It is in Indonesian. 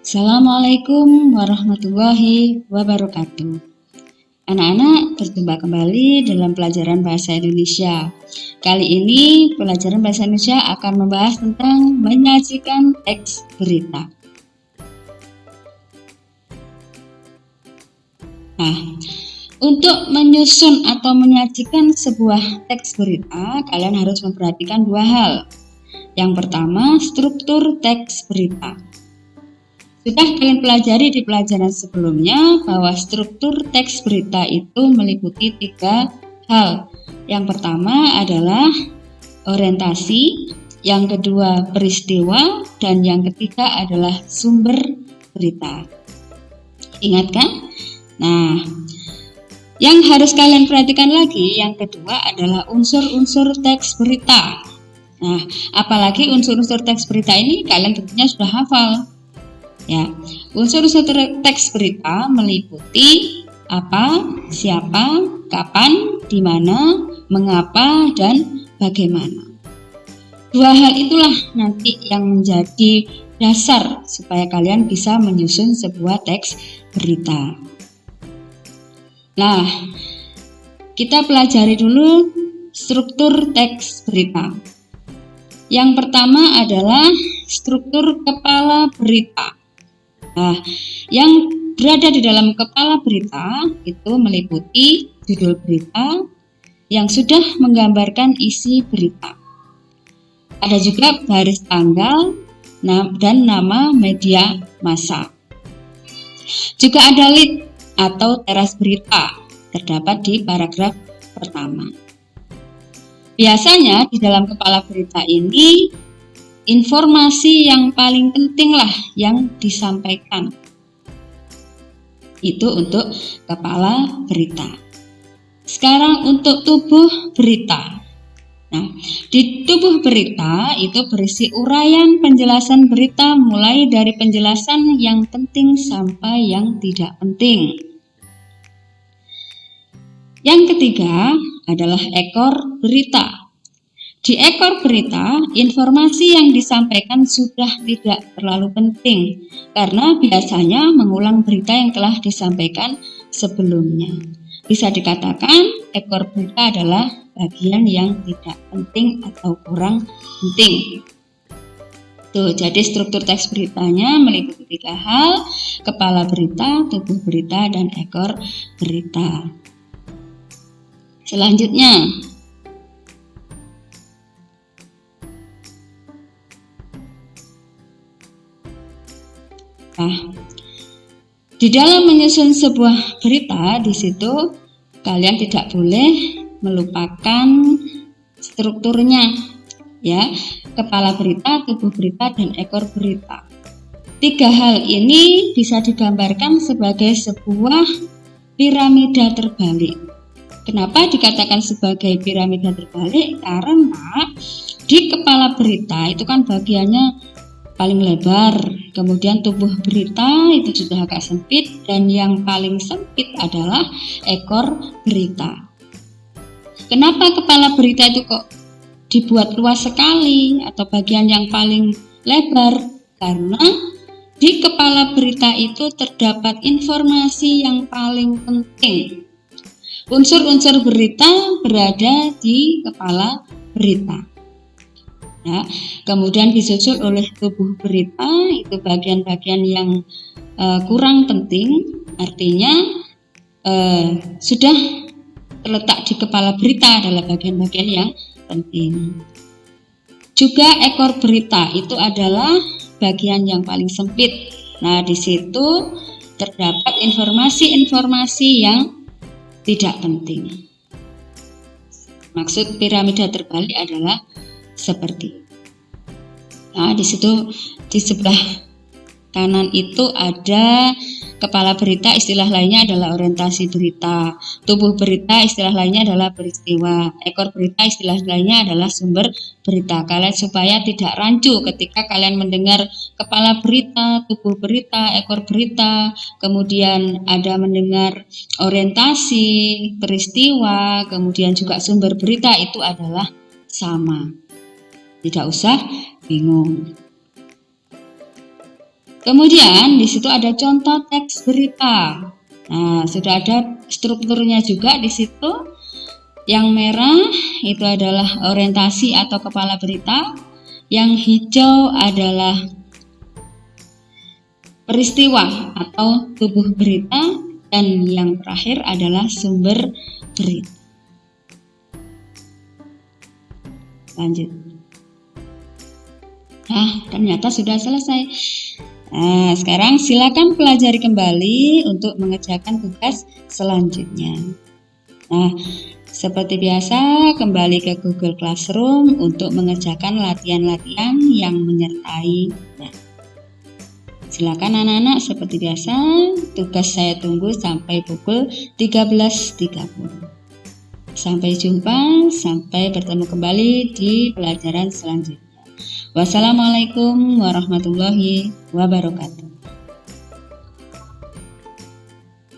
Assalamualaikum warahmatullahi wabarakatuh. Anak-anak, berjumpa kembali dalam pelajaran Bahasa Indonesia. Kali ini pelajaran Bahasa Indonesia akan membahas tentang menyajikan teks berita. Nah, untuk menyusun atau menyajikan sebuah teks berita, kalian harus memperhatikan dua hal. Yang pertama, struktur teks berita. Sudah kalian pelajari di pelajaran sebelumnya bahwa struktur teks berita itu meliputi tiga hal. Yang pertama adalah orientasi, yang kedua peristiwa, dan yang ketiga adalah sumber berita. Ingat kan? Nah, yang harus kalian perhatikan lagi, yang kedua adalah unsur-unsur teks berita. Nah, apalagi unsur-unsur teks berita ini kalian tentunya sudah hafal. Ya, unsur-unsur teks berita meliputi apa, siapa, kapan, di mana, mengapa, dan bagaimana. Dua hal itulah nanti yang menjadi dasar supaya kalian bisa menyusun sebuah teks berita. Nah, kita pelajari dulu struktur teks berita. Yang pertama adalah struktur kepala berita. Nah, yang berada di dalam kepala berita itu meliputi judul berita yang sudah menggambarkan isi berita. Ada juga baris tanggal dan nama media massa. Juga ada lead atau teras berita terdapat di paragraf pertama. Biasanya di dalam kepala berita ini informasi yang paling penting lah yang disampaikan. Itu untuk kepala berita. Sekarang untuk tubuh berita. Nah, di tubuh berita itu berisi uraian penjelasan berita mulai dari penjelasan yang penting sampai yang tidak penting. Yang ketiga adalah ekor berita. Di ekor berita, informasi yang disampaikan sudah tidak terlalu penting karena biasanya mengulang berita yang telah disampaikan sebelumnya. Bisa dikatakan ekor berita adalah bagian yang tidak penting atau kurang penting. Tuh, jadi struktur teks beritanya meliputi tiga hal: kepala berita, tubuh berita, dan ekor berita. Selanjutnya, di dalam menyusun sebuah berita, di situ kalian tidak boleh melupakan strukturnya, ya, kepala berita, tubuh berita, dan ekor berita. Tiga hal ini bisa digambarkan sebagai sebuah piramida terbalik. Kenapa dikatakan sebagai piramida terbalik? Karena di kepala berita itu kan bagiannya paling lebar, kemudian tubuh berita itu sudah agak sempit, dan yang paling sempit adalah ekor berita. Kenapa kepala berita itu kok dibuat luas sekali atau bagian yang paling lebar? Karena di kepala berita itu terdapat informasi yang paling penting. Unsur-unsur berita berada di kepala berita. Ya, kemudian disusul oleh tubuh berita, itu bagian-bagian yang kurang penting, artinya sudah terletak di kepala berita adalah bagian-bagian yang penting. Juga ekor berita itu adalah bagian yang paling sempit. Nah, di situ terdapat informasi-informasi yang tidak penting. Maksud piramida terbalik adalah seperti. Nah, di situ di sebelah kanan itu ada kepala berita, istilah lainnya adalah orientasi berita. Tubuh berita, istilah lainnya adalah peristiwa. Ekor berita, istilah lainnya adalah sumber berita. Kalian supaya tidak rancu ketika kalian mendengar kepala berita, tubuh berita, ekor berita, kemudian ada mendengar orientasi, peristiwa, kemudian juga sumber berita, itu adalah sama. Tidak usah bingung. Kemudian di situ ada contoh teks berita. Nah, sudah ada strukturnya juga di situ. Yang merah itu adalah orientasi atau kepala berita. Yang hijau adalah peristiwa atau tubuh berita, dan yang terakhir adalah sumber berita. Lanjut. Ternyata sudah selesai. Nah, sekarang silakan pelajari kembali untuk mengerjakan tugas selanjutnya. Nah, seperti biasa, kembali ke Google Classroom untuk mengerjakan latihan-latihan yang menyertai. Nah, silakan anak-anak, seperti biasa, tugas saya tunggu sampai pukul 13.30. Sampai jumpa, sampai bertemu kembali di pelajaran selanjutnya. Wassalamualaikum warahmatullahi wabarakatuh.